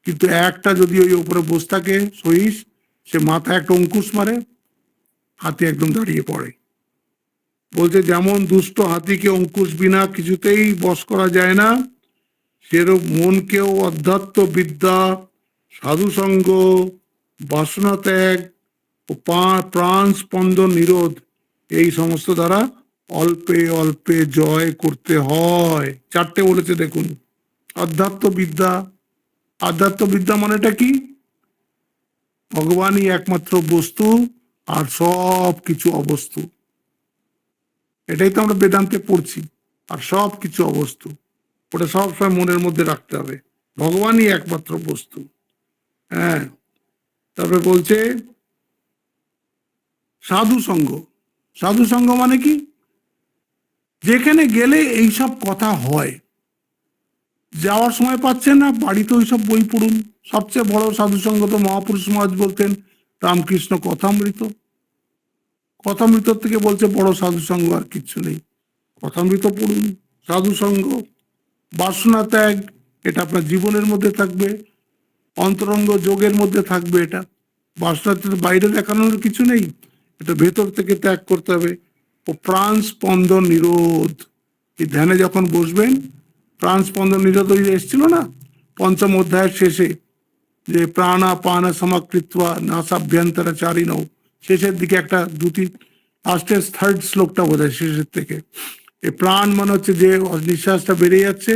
কিন্তু একটা যদি ওই উপরে বসে থাকে সহিস, সে মাথায় একটা অঙ্কুশ মারে, হাতি একদম দাঁড়িয়ে পড়ে। বলছে যেমন দুষ্ট হাতিকে অঙ্কুশ বিনা কিছুতেই বশ করা যায় না, সেরূপ মনকেও অধ্যাত্ম বিদ্যা, সাধুসঙ্গ, বাসনা ত্যাগ ও প্রাণ স্পন্দন নিরোধ, এই সমস্ত দ্বারা অল্পে অল্পে জয় করতে হয়। 4টে বলেছে দেখুন, আধ্যাত্ম বিদ্যা। আধ্যাত্ম বিদ্যা মানেটা কি? ভগবানই একমাত্র বস্তু আর সব কিছু অবস্তু, এটাই তো আমরা বেদান্তে পড়ছি। আর সব কিছু অবস্তু, ওটা সবসময় মনের মধ্যে রাখতে হবে, ভগবানই একমাত্র বস্তু। হ্যাঁ, তারপরে বলছে সাধু সঙ্গ। সাধু সঙ্গ মানে কি? যেখানে গেলে এইসব কথা হয়, যাওয়ার সময় পাচ্ছেন না, বাড়িতে ওইসব বই পড়ুন। সবচেয়ে বড় সাধু সঙ্গ তো মহাপুরুষ মহারাজ বলতেন রামকৃষ্ণ কথামৃত। কথামৃতর থেকে বলছে বড় সাধু সঙ্গ আর কিচ্ছু নেই, কথামৃত পড়ুন। সাধু সঙ্গ, বাসনা ত্যাগ, এটা আপনার জীবনের মধ্যে থাকবে, অন্তরঙ্গ যোগের মধ্যে থাকবে। এটা বাসনা বাইরে দেখানোর কিছু নেই, এটা ভেতর থেকে ত্যাগ করতে হবে। ও প্রাণ স্পন্দন নিরোধ, এই ধ্যানে যখন বসবেন, প্রাণ স্পন্দন নিরোধ ওই এসছিল না 5ম অধ্যায়ের শেষে, যে প্রাণাপান সমাকৃত্বা নাসাভ্যন্তরচারিণ, শেষের দিকে একটা দুটি লাস্টের থার্ড শ্লোকটা বোঝায় শেষের থেকে। এই প্রাণ মানে হচ্ছে যে নিঃশ্বাসটা বেরিয়ে যাচ্ছে,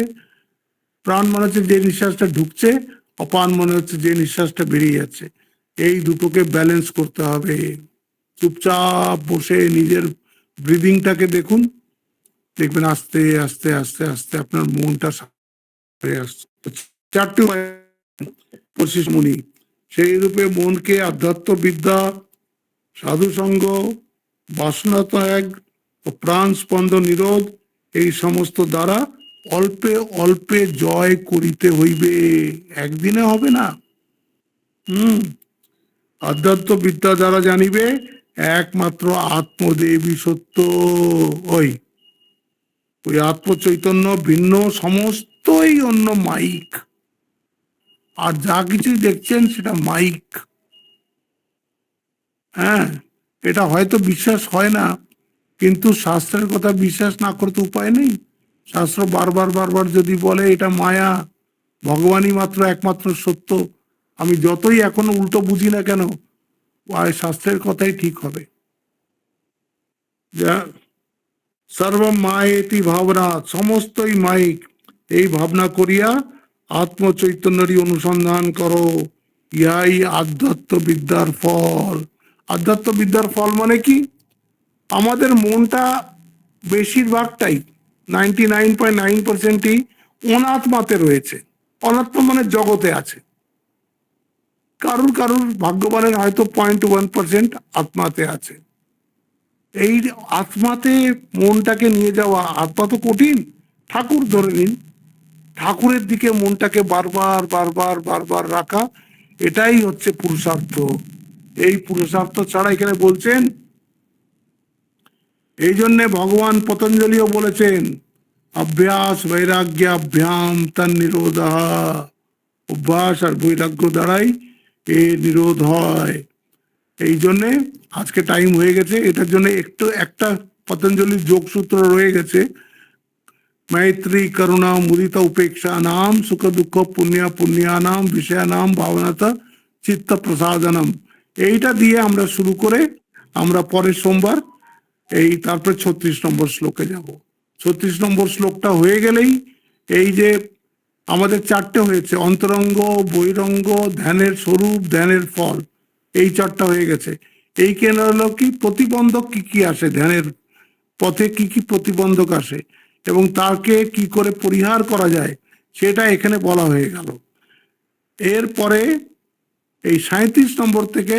প্রাণ মনে হচ্ছে যে নিঃশ্বাসটা ঢুকছে, অপান মনে হচ্ছে যে নিঃশ্বাসটা বেরিয়ে যাচ্ছে। এই দুটোকে ব্যালেন্স করতে হবে। চুপচাপ বসে নিজের ব্রিদিংটাকে দেখুন, দেখবেন আস্তে আস্তে আস্তে আস্তে আপনার মনটা হয়ে আসছে। চারটি পঁচিশ মুনি সেই রূপে মনকে আধ্যাত্মবিদ্যা, সাধুসঙ্গ, বাসনা ত্যাগ ও প্রাণ স্পন্দ নিরোধ এই সমস্ত দ্বারা অল্পে অল্পে জয় করিতে হইবে, একদিনে হবে না। আধ্যাত্ম বিদ্যা দ্বারা জানিবে একমাত্র আত্মদেবী সত্য। ওই ওই আত্মচৈতন্য ভিন্ন, সমস্তই অন্য মাইক, আর যা কিছু দেখছেন সেটা মাইক। হ্যাঁ, এটা হয়তো বিশ্বাস হয় না, কিন্তু শাস্ত্রের কথা বিশ্বাস না করতে উপায় নেই। শাস্ত্র বারবার বারবার যদি বলে এটা মায়া, ভগবানই মাত্র একমাত্র সত্য, আমি যতই এখনো উল্টো বুঝি না কেন, শাস্ত্রের কথাই ঠিক হবে। যা সর্ব মায়েতি ভাবনা, সমস্তই মাইক, এই ভাবনা করিয়া আত্মচৈতন্যেরই অনুসন্ধান করো, ইহাই আধ্যাত্ম বিদ্যার ফল। আধ্যাত্ম বিদ্যার ফল মানে কি? আমাদের মনটা বেশিরভাগটাই 99.9%ই অনাত্মাতে রয়েছে। অনাত্মা মানে জগতে আছে। কারুর কারুর ভাগ্যবানের হয়তো 0.1% আত্মাতে আছে। এই আত্মাতে মনটাকে নিয়ে যাওয়া, আত্মা তো কঠিন, ঠাকুর ধরে নিন, ঠাকুরের দিকে মনটাকে বারবার বারবার বারবার রাখা, এটাই হচ্ছে পুরুষার্থ। এই পুরুষার্থ ছাড়া এখানে বলছেন, এই জন্যে ভগবান পতঞ্জলিও বলেছেন অভ্যাস বৈরাগ্যাভ্যাম তার নিরোধ, অভ্যাস আর বৈরাগ্য দ্বারাই এর নিরোধ হয়। এই জন্যে আজকে টাইম হয়ে গেছে, এটার জন্য একটু একটা পতঞ্জলির যোগসূত্র রয়ে গেছে, मैत्री करुणा मुदिता उपेक्षा नाम सुख दुख पुण्य पुण्या नाम विषया नाम भावनाता चित्त प्रसादनम। এইটা দিয়ে আমরা শুরু করে আমরা পরের সোমবার এই তারপরে 36 নম্বর শ্লোকে যাব। 36 নম্বর শ্লোকটা হয়ে গেলেই এই যে আমাদের চারটে হয়েছে, অন্তরঙ্গ, বহিরঙ্গ, ধ্যানের স্বরূপ, ধ্যানের ফল, এই চারটা হয়ে গেছে। এই কেন হলো কি প্রতিবন্ধক কি কি আসে, ধ্যানের পথে কি কি প্রতিবন্ধক আসে এবং তাকে কি করে পরিহার করা যায় সেটা এখানে বলা হয়ে গেল। এরপরে এই 37 নম্বর থেকে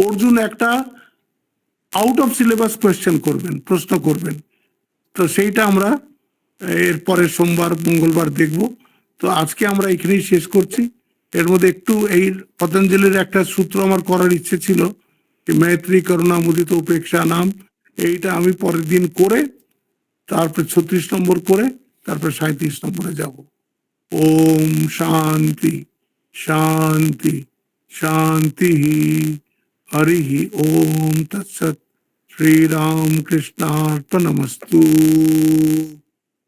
অর্জুন একটা আউট অফ সিলেবাস কোয়েশ্চেন করবেন, প্রশ্ন করবেন, তো সেইটা আমরা এর পরের সোমবার মঙ্গলবার দেখব। তো আজকে আমরা এখানেই শেষ করছি। এর মধ্যে একটু এই পতঞ্জলির একটা সূত্র আমার করার ইচ্ছে ছিল, मैत्री करुणा मुदित उपेक्षा नाम, এইটা আমি পরের দিন করে তারপরে 36 নম্বর করে তারপরে 37 নম্বরে যাব। ওম শান্তি শান্তি শান্তি, হরি ওম তৎসৎ। শ্রীরাম কৃষ্ণার্পণমস্তু।